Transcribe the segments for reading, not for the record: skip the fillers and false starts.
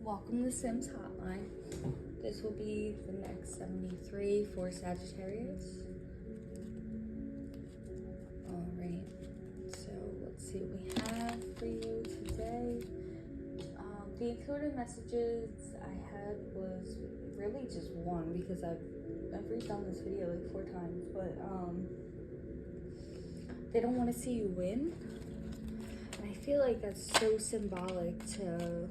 Welcome to Sims Hotline. This will be the next 73 for Sagittarius. Alright, so let's see what we have for you today. The included messages I had was really just one because I've redone this video like 4 times, but they don't want to see you win. And I feel like that's so symbolic to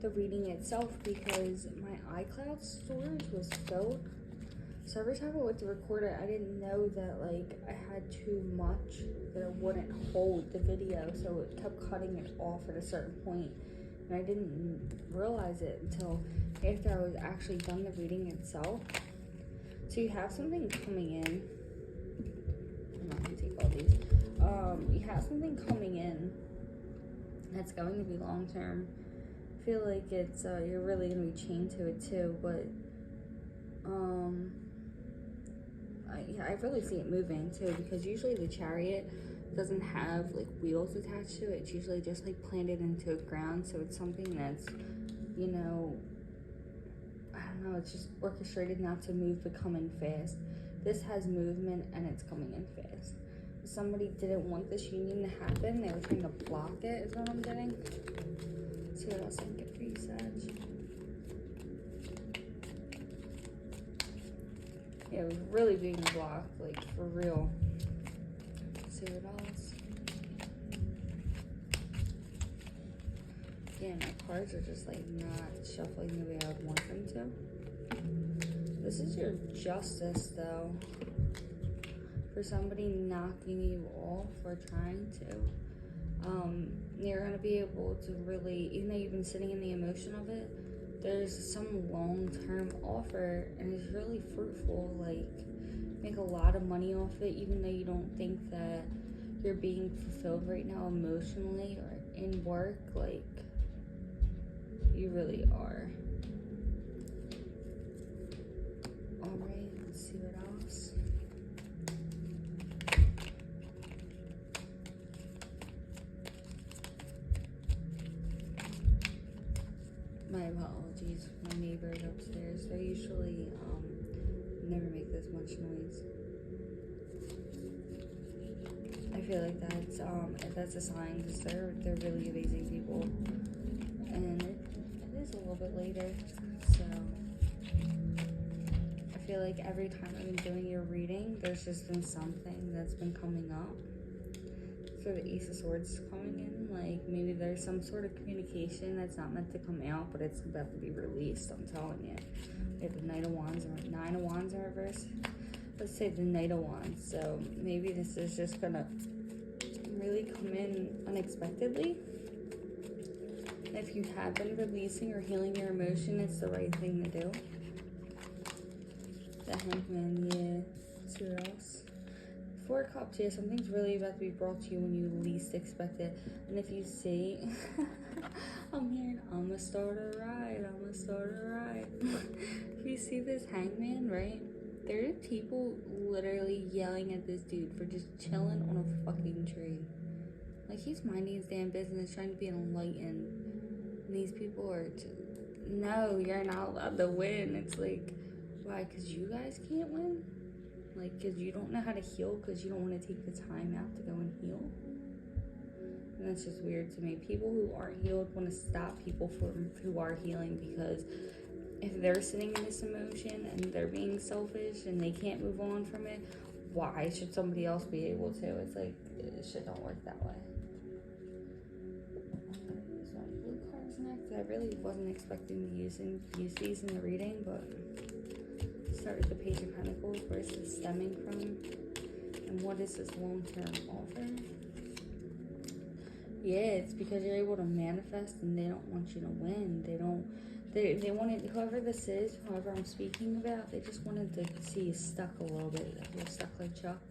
the reading itself because my iCloud storage was filled. So every time I went to record it, I didn't know that like I had too much that it wouldn't hold the video, so it kept cutting it off at a certain point. And I didn't realize it until after I was actually done the reading itself. So you have something coming in. I'm not gonna take all these. You have something coming in that's going to be long term. I feel like it's you're really gonna be chained to it too, but I really see it moving too, because usually the Chariot doesn't have like wheels attached to it. It's usually just like planted into the ground, so it's something that's, you know, I don't know, it's just orchestrated not to move but come in fast. This has movement and it's coming in fast. Somebody didn't want this union to happen. They were trying to block it, is what I'm getting. Let's see what else I can get for you, Sag. Yeah, it was really being blocked, like for real. Let's see what else. Yeah, my cards are just like not shuffling the way I would want them to. This is your justice though. For somebody knocking you off or trying to. You're going to be able to really, even though you've been sitting in the emotion of it, there's some long-term offer and it's really fruitful. Like, make a lot of money off it, even though you don't think that you're being fulfilled right now emotionally or in work. Like, you really are. Alright, let's see what else. My apologies, my neighbors upstairs. They usually never make this much noise. I feel like that's a sign because they're really amazing people, and it is a little bit later, so I feel like every time I've been doing your reading, there's just been something that's been coming up. So the Ace of Swords is coming in, like maybe there's some sort of communication that's not meant to come out, but it's about to be released, I'm telling you. We have the Knight of Wands and Nine of Wands in reverse. Let's say the Knight of Wands. So maybe this is just gonna really come in unexpectedly. If you have been releasing or healing your emotion, it's the right thing to do. The Hangman, yeah. Let's see what else. 4 of Cups, yeah, something's really about to be brought to you when you least expect it. And if you see, I'm hearing, I'm gonna start a ride, I'm gonna start a ride. If you see this Hangman, right? There are people literally yelling at this dude for just chilling on a fucking tree. Like, he's minding his damn business, trying to be enlightened. And these people are just, no, you're not allowed to win. It's like, why? Because you guys can't win? Like, because you don't know how to heal, because you don't want to take the time out to go and heal. And that's just weird to me. People who aren't healed want to stop people from who are healing, because if they're sitting in this emotion and they're being selfish and they can't move on from it, why should somebody else be able to? It's like, it shit don't work that way. Use my blue cards next. I really wasn't expecting to use these in the reading, but start with the Page of Pentacles. Where is this stemming from? And what is this long-term offer? Yeah, it's because you're able to manifest and they don't want you to win. They wanted, whoever this is, whoever I'm speaking about, they just wanted to see you stuck a little bit. You're stuck like Chuck.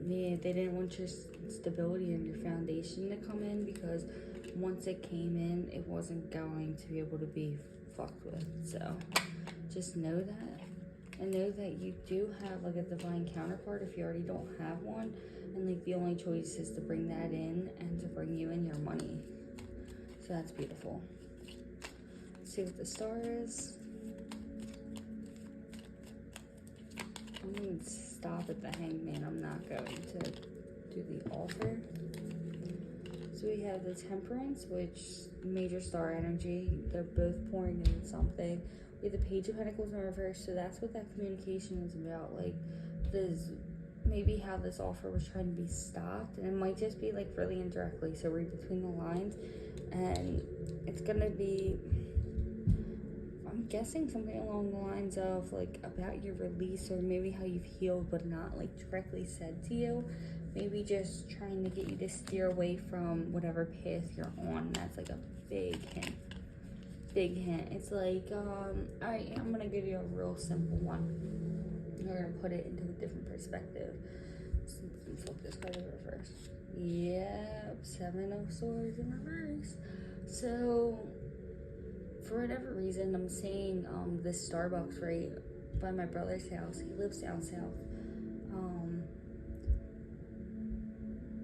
Yeah, they didn't want your stability and your foundation to come in, because once it came in, it wasn't going to be able to be fucked with. So just know that, and know that you do have like a divine counterpart if you already don't have one, and like the only choice is to bring that in and to bring you in your money. So that's beautiful. see what the star is. I'm going to stop at the Hangman. I'm not going to do the Author. So we have the Temperance, which major star energy. They're both pouring into something. We have the Page of Pentacles in reverse. So that's what that communication is about. Like, this, maybe how this offer was trying to be stopped. And it might just be like really indirectly. So read between the lines. And it's going to be, I'm guessing something along the lines of like about your release, or maybe how you've healed but not like directly said to you. Maybe just trying to get you to steer away from whatever path you're on. That's like a big hint. Big hint. It's like, alright, I'm gonna give you a real simple one. We're gonna put it into a different perspective. Let's flip this card over first. Yep, 7 of Swords in reverse. So, for whatever reason, I'm seeing this Starbucks right by my brother's house. He lives down south.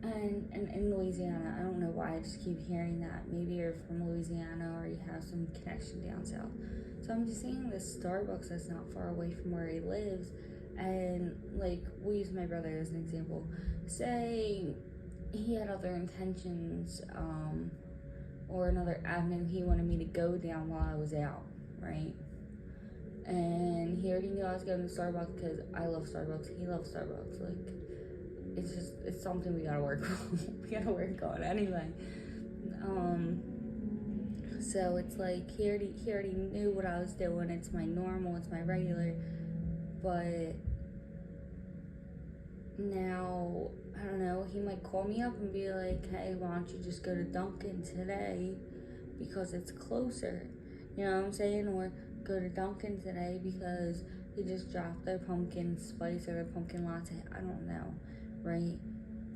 And in Louisiana, I don't know why I just keep hearing that. Maybe you're from Louisiana or you have some connection down south. So I'm just seeing this Starbucks that's not far away from where he lives. And like, we'll use my brother as an example. Say he had other intentions, or another avenue he wanted me to go down while I was out, right? And he already knew I was going to Starbucks because I love Starbucks. He loves Starbucks. Like, it's something we gotta work on. We gotta work on anyway. So it's like he already knew what I was doing. It's my normal, it's my regular. But now, I don't know, he might call me up and be like, hey, why don't you just go to Dunkin' today because it's closer? You know what I'm saying? Or go to Dunkin' today because they just dropped their pumpkin spice or their pumpkin latte. I don't know. Right?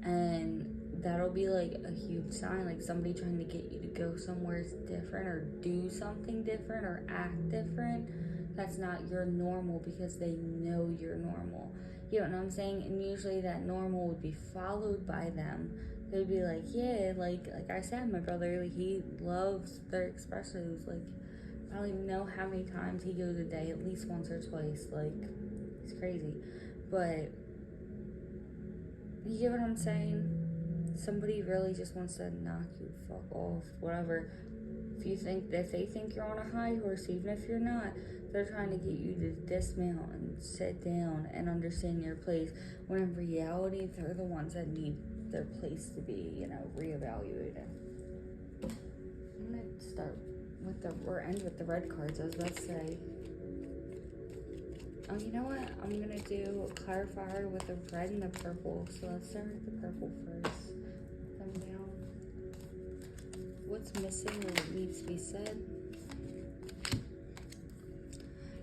And that'll be like a huge sign, like somebody trying to get you to go somewhere different or do something different or act different. That's not your normal because they know you're normal. You know what I'm saying? And usually that normal would be followed by them. They'd be like, yeah, like I said, my brother, like, he loves their espressos. Like, I don't even know how many times he goes a day, at least once or twice. Like, it's crazy. But you get what I'm saying? Somebody really just wants to knock you fuck off, whatever. If they think you're on a high horse, even if you're not, they're trying to get you to dismount and sit down and understand your place. When in reality, they're the ones that need their place to be, reevaluated. I'm gonna start with end with the red cards. I was about to say. You know what? I'm gonna do a clarifier with the red and the purple. So let's start with the purple first. Them down. What's missing or what needs to be said?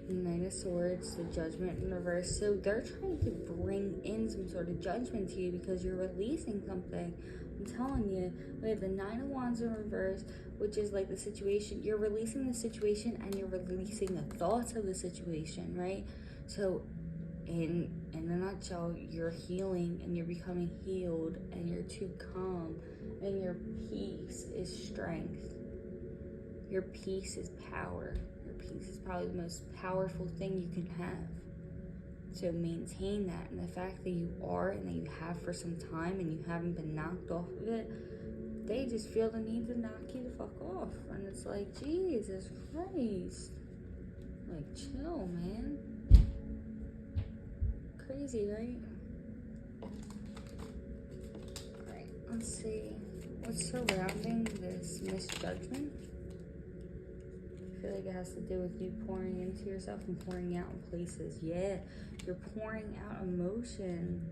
Knight of Swords, the Judgment in reverse. So they're trying to bring in some sort of judgment to you because you're releasing something. I'm telling you, we have the Nine of Wands in reverse, which is like the situation. You're releasing the situation and you're releasing the thoughts of the situation, right? So in a nutshell, you're healing and you're becoming healed and you're too calm and your peace is strength. Your peace is power. Your peace is probably the most powerful thing you can have. So maintain that, and the fact that you are and that you have for some time and you haven't been knocked off of it, they just feel the need to knock you the fuck off. And it's like, Jesus Christ. Like, chill, man. Crazy, right? Alright, let's see. What's surrounding this misjudgment? I feel like it has to do with you pouring into yourself and pouring out in places. Yeah, you're pouring out emotion.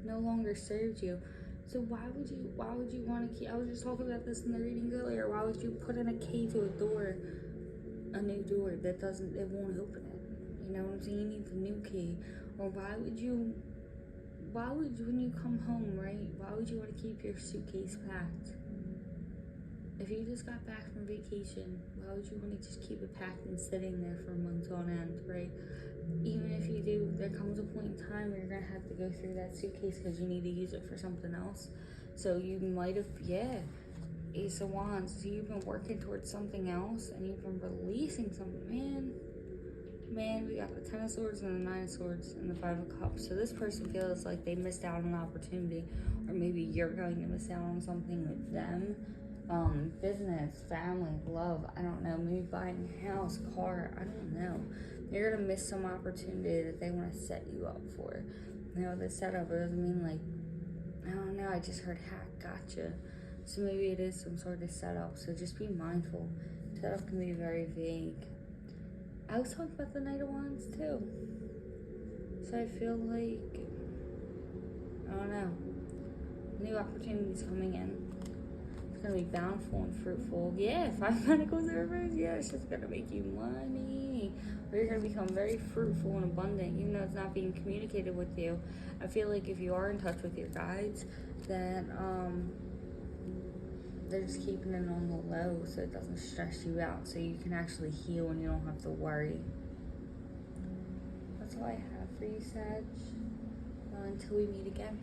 No longer serves you. So why would you want to keep, I was just talking about this in the reading earlier, why would you put in a key to a door, a new door that it won't open it? You know what I'm saying? You need the new key. Or why would you, when you come home, right? Why would you want to keep your suitcase packed? If you just got back from vacation, why would you want to just keep it packed and sitting there for months on end, right? Even if you do, there comes a point in time where you're going to have to go through that suitcase because you need to use it for something else. So you might have, Ace of Wands. So you've been working towards something else and you've been releasing something. Man, we got the Ten of Swords and the Nine of Swords and the Five of Cups. So this person feels like they missed out on an opportunity, or maybe you're going to miss out on something with them. Business, family, love, I don't know, maybe buying a house, car, I don't know. You're gonna miss some opportunity that they want to set you up for. You know, the setup doesn't mean like, I don't know, I just heard hack, gotcha. So maybe it is some sort of setup, so just be mindful. Setup can be very vague. I was talking about the Knight of Wands too. So I feel like, I don't know, new opportunities coming in. It's gonna be bountiful and fruitful. Yeah, 5 Pentacles in reverse. Yeah, it's just gonna make you money. Or you're gonna become very fruitful and abundant, even though it's not being communicated with you. I feel like if you are in touch with your guides, then they're just keeping it on the low so it doesn't stress you out, so you can actually heal and you don't have to worry. That's all I have for you, Sag. Until we meet again.